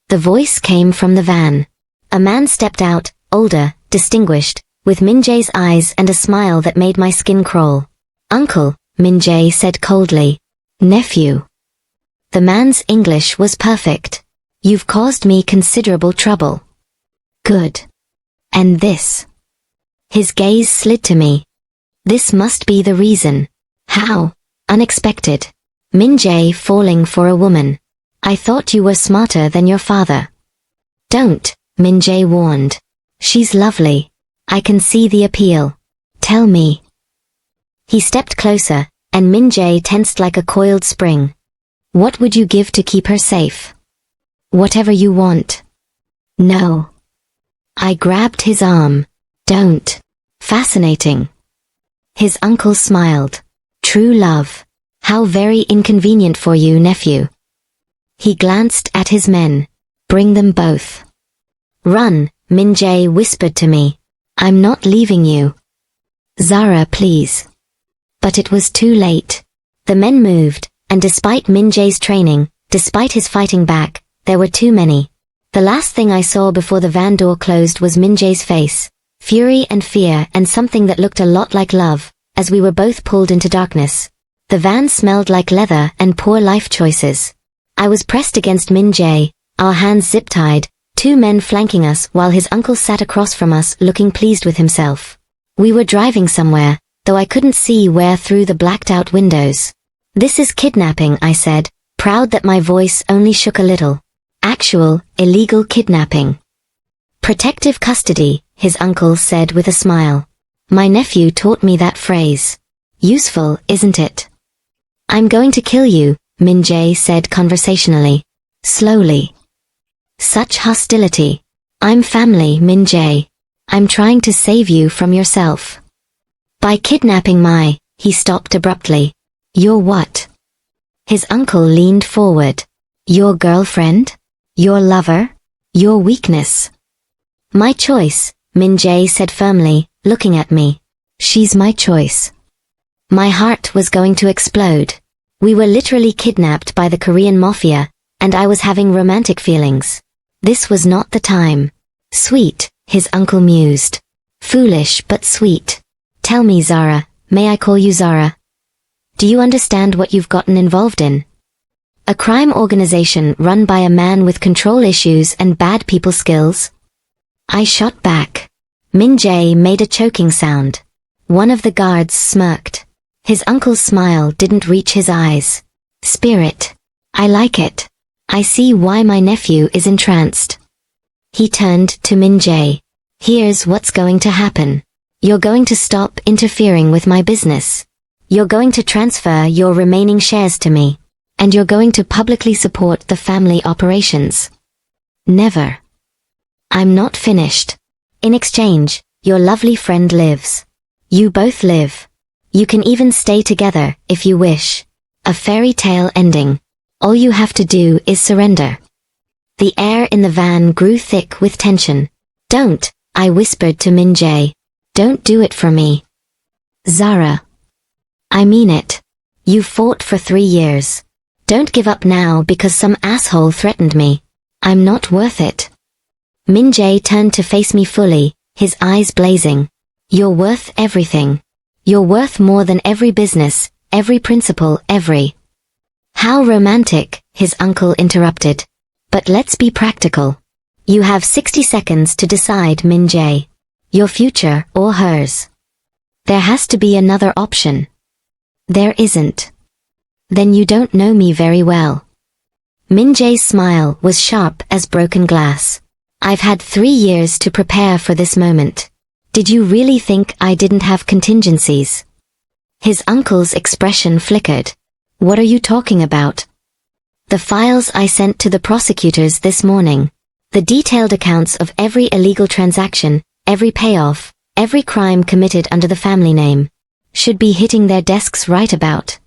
The voice came from the van. A man stepped out, older, distinguished, with Min-jae's eyes and a smile that made my skin crawl. Uncle, Min-jae said coldly. Nephew. The man's English was perfect. You've caused me considerable trouble. Good. And this. His gaze slid to me. This must be the reason. How? Unexpected. Min-jae falling for a woman. I thought you were smarter than your father. Don't, Min-jae warned. She's lovely. I can see the appeal. Tell me. He stepped closer, and Min-jae tensed like a coiled spring. What would you give to keep her safe? Whatever you want. No. I grabbed his arm. Don't. Fascinating. His uncle smiled. True love. How very inconvenient for you, nephew. He glanced at his men. Bring them both. Run, Min-jae whispered to me. I'm not leaving you. Zara, please. But it was too late. The men moved, and despite Min-jae's training, despite his fighting back, there were too many. The last thing I saw before the van door closed was Min-jae's face, fury and fear and something that looked a lot like love, as we were both pulled into darkness. The van smelled like leather and poor life choices. I was pressed against Min-jae, our hands zip-tied, 2 men flanking us while his uncle sat across from us looking pleased with himself. We were driving somewhere, though I couldn't see where through the blacked-out windows. This is kidnapping, I said, proud that my voice only shook a little. Actual, illegal kidnapping. Protective custody, his uncle said with a smile. My nephew taught me that phrase. Useful, isn't it? I'm going to kill you, Min-jae said conversationally. Slowly. Such hostility. I'm family, Min-jae. I'm trying to save you from yourself. By kidnapping he stopped abruptly. Your what? His uncle leaned forward. Your girlfriend? Your lover? Your weakness? My choice, Min-jae said firmly, looking at me. She's my choice. My heart was going to explode. We were literally kidnapped by the Korean Mafia, and I was having romantic feelings. This was not the time. Sweet, his uncle mused. Foolish but sweet. Tell me, Zara, may I call you Zara? Do you understand what you've gotten involved in? A crime organization run by a man with control issues and bad people skills? I shot back. Min-jae made a choking sound. One of the guards smirked. His uncle's smile didn't reach his eyes. Spirit. I like it. I see why my nephew is entranced. He turned to Min-jae. Here's what's going to happen. You're going to stop interfering with my business. You're going to transfer your remaining shares to me. And you're going to publicly support the family operations. Never. I'm not finished. In exchange, your lovely friend lives. You both live. You can even stay together, if you wish. A fairy tale ending. All you have to do is surrender. The air in the van grew thick with tension. Don't, I whispered to Min-jae. Don't do it for me. Zara. I mean it. You fought for 3 years. Don't give up now because some asshole threatened me. I'm not worth it. Min-jae turned to face me fully, his eyes blazing. You're worth everything. You're worth more than every business, every principle, every... How romantic, his uncle interrupted. But let's be practical. You have 60 seconds to decide, Min-jae. Your future or hers. There has to be another option. There isn't. Then you don't know me very well. Min-jae's smile was sharp as broken glass. I've had 3 years to prepare for this moment. Did you really think I didn't have contingencies? His uncle's expression flickered. What are you talking about? The files I sent to the prosecutors this morning. The detailed accounts of every illegal transaction, every payoff, every crime committed under the family name. Should be hitting their desks right about.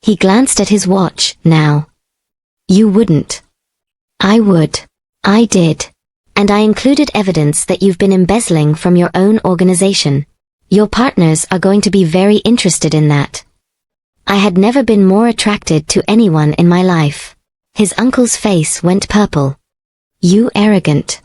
He glanced at his watch, now. You wouldn't. I would. I did. And I included evidence that you've been embezzling from your own organization. Your partners are going to be very interested in that. I had never been more attracted to anyone in my life. His uncle's face went purple. You arrogant.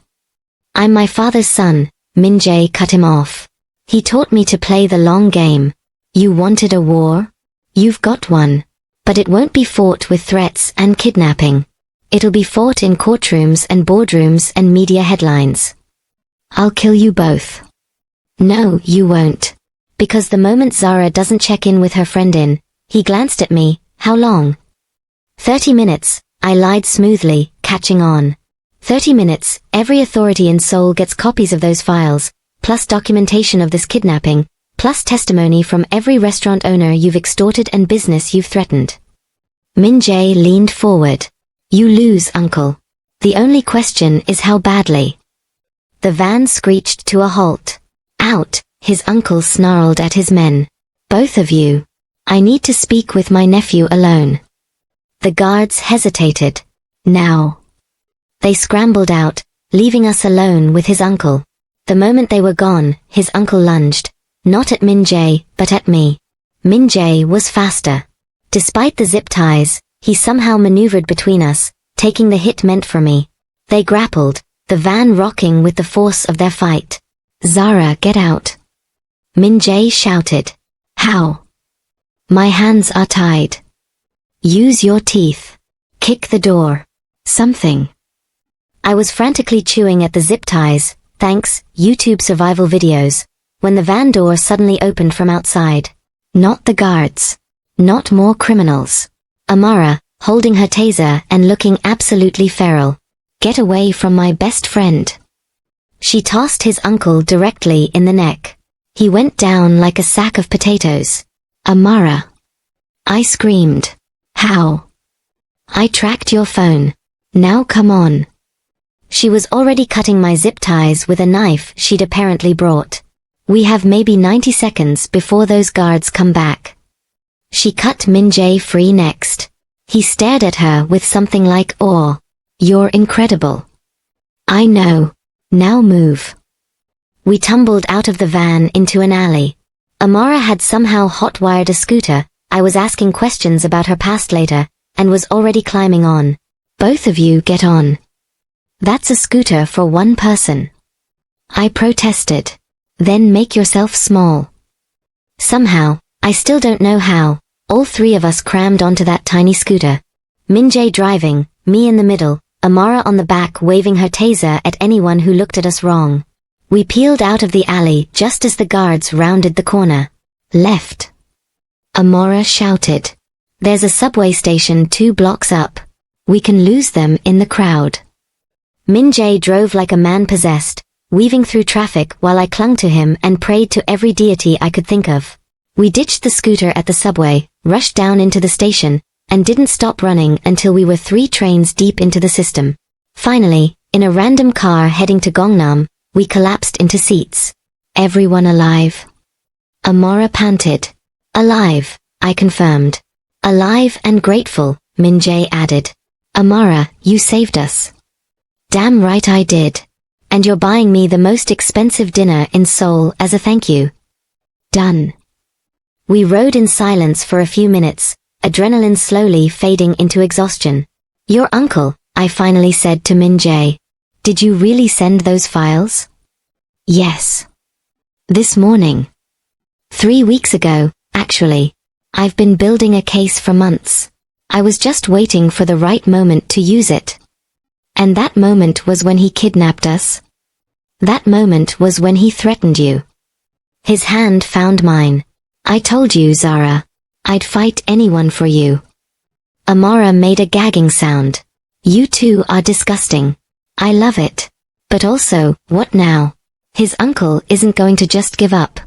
I'm my father's son, Min-jae cut him off. He taught me to play the long game. You wanted a war? You've got one. But it won't be fought with threats and kidnapping. It'll be fought in courtrooms and boardrooms and media headlines. I'll kill you both. No, you won't. Because the moment Zara doesn't check in with her friend he glanced at me. How long? 30 minutes, I lied smoothly, catching on. 30 minutes, every authority in Seoul gets copies of those files, plus documentation of this kidnapping, plus testimony from every restaurant owner you've extorted and business you've threatened. Min-jae leaned forward. You lose, uncle. The only question is how badly. The van screeched to a halt. Out, his uncle snarled at his men. Both of you. I need to speak with my nephew alone. The guards hesitated. Now. They scrambled out, leaving us alone with his uncle. The moment they were gone, his uncle lunged. Not at Min-jae, but at me. Min-jae was faster. Despite the zip ties, he somehow maneuvered between us, taking the hit meant for me. They grappled, the van rocking with the force of their fight. Zara, get out. Min-jae shouted. How? My hands are tied. Use your teeth. Kick the door. Something. I was frantically chewing at the zip ties, thanks, YouTube survival videos, when the van door suddenly opened from outside. Not the guards. Not more criminals. Amara, holding her taser and looking absolutely feral. Get away from my best friend. She tossed his uncle directly in the neck. He went down like a sack of potatoes. Amara. I screamed. How? I tracked your phone. Now come on. She was already cutting my zip ties with a knife she'd apparently brought. We have maybe 90 seconds before those guards come back. She cut Min-jae free next. He stared at her with something like awe. You're incredible. I know. Now move. We tumbled out of the van into an alley. Amara had somehow hot-wired a scooter. I was asking questions about her past later, and was already climbing on. Both of you get on. That's a scooter for one person. I protested. Then make yourself small. Somehow, I still don't know how, all three of us crammed onto that tiny scooter. Min-jae driving, me in the middle, Amara on the back waving her taser at anyone who looked at us wrong. We peeled out of the alley just as the guards rounded the corner. Left. Amara shouted. There's a subway station 2 blocks up. We can lose them in the crowd. Min-jae drove like a man possessed, weaving through traffic while I clung to him and prayed to every deity I could think of. We ditched the scooter at the subway, rushed down into the station, and didn't stop running until we were 3 trains deep into the system. Finally, in a random car heading to Gangnam, we collapsed into seats. Everyone alive? Amara panted. Alive, I confirmed. Alive and grateful, Min-jae added. Amara, you saved us. Damn right I did. And you're buying me the most expensive dinner in Seoul as a thank you. Done. We rode in silence for a few minutes, adrenaline slowly fading into exhaustion. Your uncle, I finally said to Min-jae. Did you really send those files? Yes. This morning. 3 weeks ago, actually. I've been building a case for months. I was just waiting for the right moment to use it. And that moment was when he kidnapped us. That moment was when he threatened you. His hand found mine. I told you, Zara. I'd fight anyone for you. Amara made a gagging sound. You two are disgusting. I love it. But also, what now? His uncle isn't going to just give up.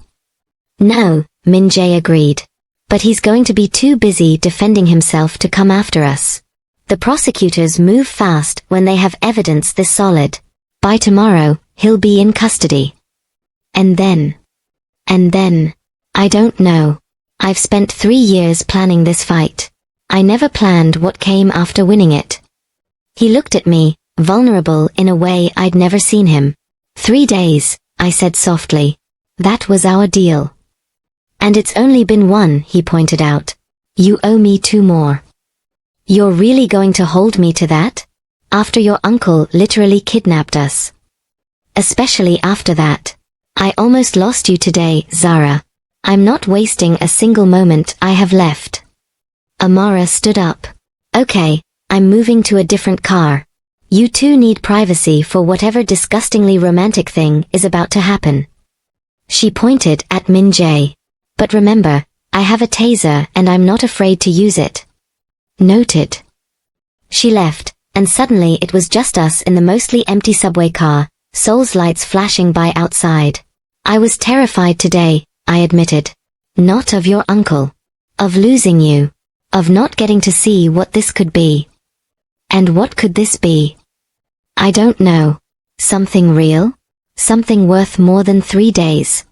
No, Min-jae agreed. But he's going to be too busy defending himself to come after us. The prosecutors move fast when they have evidence this solid. By tomorrow, he'll be in custody. And then, I don't know. I've spent 3 years planning this fight. I never planned what came after winning it. He looked at me, vulnerable in a way I'd never seen him. 3 days, I said softly. That was our deal. And it's only been 1, he pointed out. You owe me 2 more. You're really going to hold me to that? After your uncle literally kidnapped us. Especially after that. I almost lost you today, Zara. I'm not wasting a single moment I have left. Amara stood up. Okay, I'm moving to a different car. You two need privacy for whatever disgustingly romantic thing is about to happen. She pointed at Min-jae. But remember, I have a taser and I'm not afraid to use it. Noted. She left, and suddenly it was just us in the mostly empty subway car, Seoul's lights flashing by outside. I was terrified today, I admitted. Not of your uncle. Of losing you. Of not getting to see what this could be. And what could this be? I don't know. Something real? Something worth more than 3 days.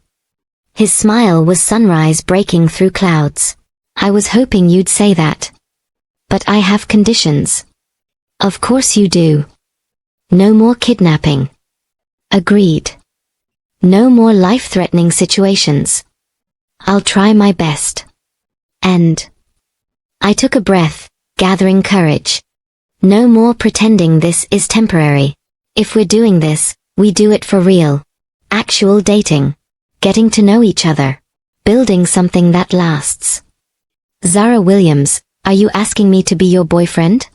His smile was sunrise breaking through clouds. I was hoping you'd say that. But I have conditions. Of course you do. No more kidnapping. Agreed. No more life-threatening situations. I'll try my best. And I took a breath, gathering courage. No more pretending this is temporary. If we're doing this, we do it for real. Actual dating. Getting to know each other. Building something that lasts. Zara Williams, are you asking me to be your boyfriend?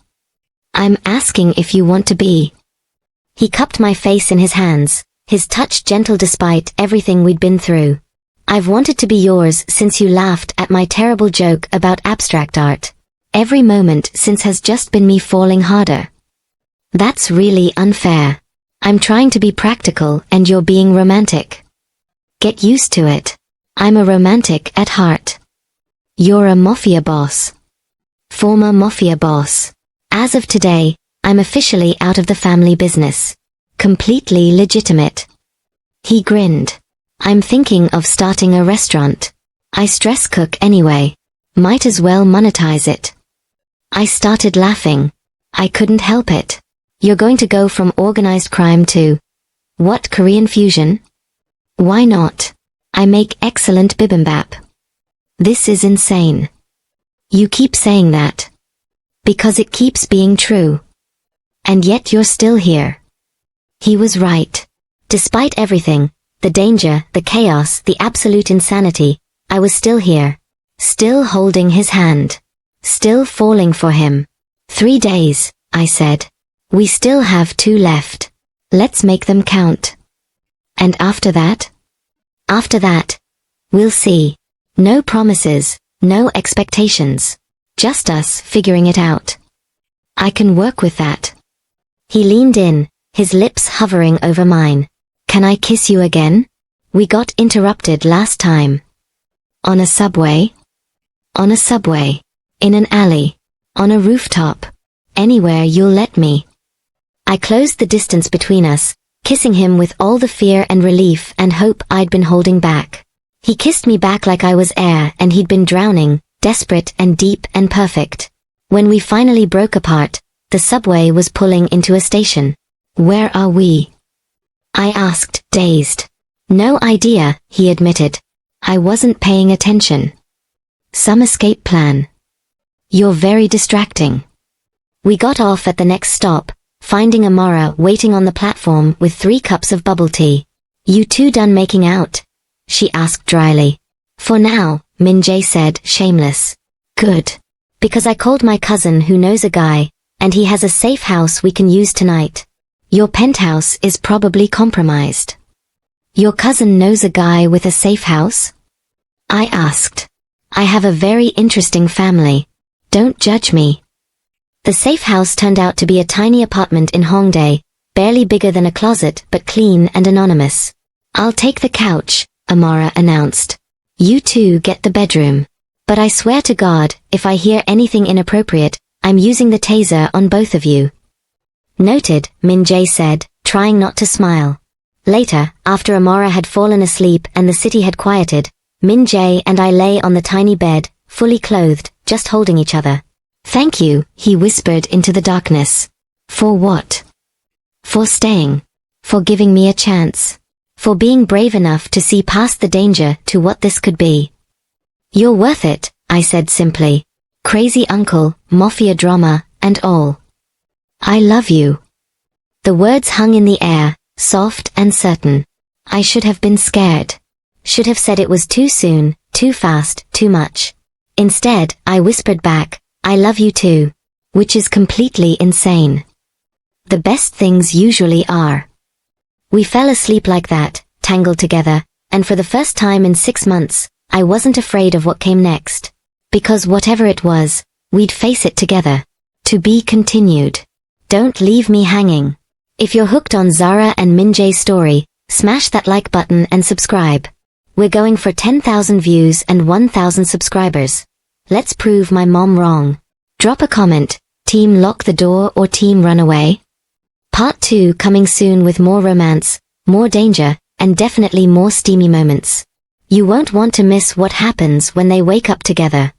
I'm asking if you want to be. He cupped my face in his hands, his touch gentle despite everything we'd been through. I've wanted to be yours since you laughed at my terrible joke about abstract art. Every moment since has just been me falling harder. That's really unfair. I'm trying to be practical and you're being romantic. Get used to it. I'm a romantic at heart. You're a Mafia boss. Former Mafia boss. As of today, I'm officially out of the family business. Completely legitimate. He grinned. I'm thinking of starting a restaurant. I stress cook anyway. Might as well monetize it. I started laughing. I couldn't help it. You're going to go from organized crime to... what, Korean fusion? Why not? I make excellent bibimbap. This is insane. You keep saying that. Because it keeps being true. And yet you're still here. He was right. Despite everything, the danger, the chaos, the absolute insanity, I was still here. Still holding his hand. Still falling for him. 3 days, I said. We still have 2 left. Let's make them count. And after that? After that, we'll see. No promises, no expectations. Just us figuring it out. I can work with that. He leaned in, his lips hovering over mine. Can I kiss you again? We got interrupted last time. On a subway? On a subway. In an alley. On a rooftop. Anywhere you'll let me. I closed the distance between us, kissing him with all the fear and relief and hope I'd been holding back. He kissed me back like I was air and he'd been drowning, desperate and deep and perfect. When we finally broke apart, the subway was pulling into a station. Where are we? I asked, dazed. No idea, he admitted. I wasn't paying attention. Some escape plan. You're very distracting. We got off at the next stop, finding Amara waiting on the platform with 3 cups of bubble tea. You two done making out? She asked dryly. For now, Min-jae said, shameless. Good. Because I called my cousin who knows a guy, and he has a safe house we can use tonight. Your penthouse is probably compromised. Your cousin knows a guy with a safe house? I asked. I have a very interesting family. Don't judge me. The safe house turned out to be a tiny apartment in Hongdae, barely bigger than a closet but clean and anonymous. I'll take the couch, Amara announced. You two get the bedroom. But I swear to God, if I hear anything inappropriate, I'm using the taser on both of you. Noted, Min-jae said, trying not to smile. Later, after Amara had fallen asleep and the city had quieted, Min-jae and I lay on the tiny bed, fully clothed, just holding each other. Thank you, he whispered into the darkness. For what? For staying. For giving me a chance. For being brave enough to see past the danger to what this could be. You're worth it, I said simply. Crazy uncle, mafia drama, and all. I love you. The words hung in the air, soft and certain. I should have been scared. Should have said it was too soon, too fast, too much. Instead, I whispered back, I love you too. Which is completely insane. The best things usually are. We fell asleep like that, tangled together, and for the first time in 6 months, I wasn't afraid of what came next. Because whatever it was, we'd face it together. To be continued. Don't leave me hanging. If you're hooked on Zara and Minjay's story, smash that like button and subscribe. We're going for 10,000 views and 1,000 subscribers. Let's prove my mom wrong. Drop a comment, Team Lock the Door or Team Run Away? Part 2 coming soon with more romance, more danger, and definitely more steamy moments. You won't want to miss what happens when they wake up together.